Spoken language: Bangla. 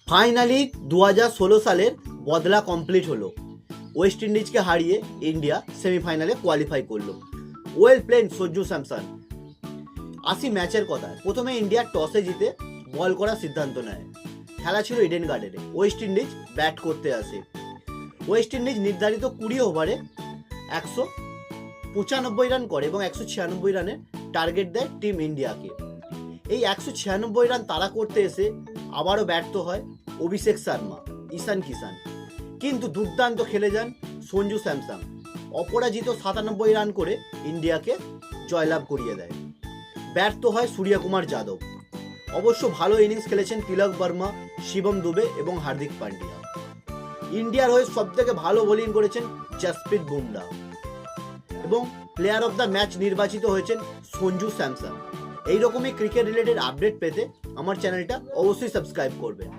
ফাইনালি 2016 সালের বদলা কমপ্লিট হলো। ওয়েস্ট ইন্ডিজকে হারিয়ে ইন্ডিয়া সেমিফাইনালে কোয়ালিফাই করলো। Well played Sanju Samson. আসি ম্যাচের কথায়। প্রথমে ইন্ডিয়া টসে জিতে বল করার সিদ্ধান্ত নেয়। খেলা ছিল ইডেন গার্ডেনে। ওয়েস্ট ইন্ডিজ ব্যাট করতে আসে। ওয়েস্ট ইন্ডিজ নির্ধারিত 20 ওভারে 195 রান করে এবং 196 রানের টার্গেট দেয় টিম ইন্ডিয়াকে। এই 196 রান তারা করতে এসে আবারও ব্যর্থ হয় অভিষেক শর্মা, ঈশান কিষান। কিন্তু দুর্দান্ত খেলে যান সঞ্জু স্যামসন। অপরাজিত 97 রান করে ইন্ডিয়াকে জয়লাভ করিয়ে দেয়। ব্যর্থ হয় সূর্যকুমার যাদব। অবশ্য ভালো ইনিংস খেলেছেন তিলক বর্মা, শিবম দুবে এবং হার্দিক পান্ডিয়া। ইন্ডিয়ার হয়ে সবথেকে ভালো বোলিং করেছেন জসপ্রীত বুমরা এবং প্লেয়ার অফ দ্য ম্যাচ নির্বাচিত হয়েছেন সঞ্জু স্যামসন। এইরকমই ক্রিকেট রিলেটেড আপডেট পেতে আমার চ্যানেলটা অবশ্যই সাবস্ক্রাইব করবেন।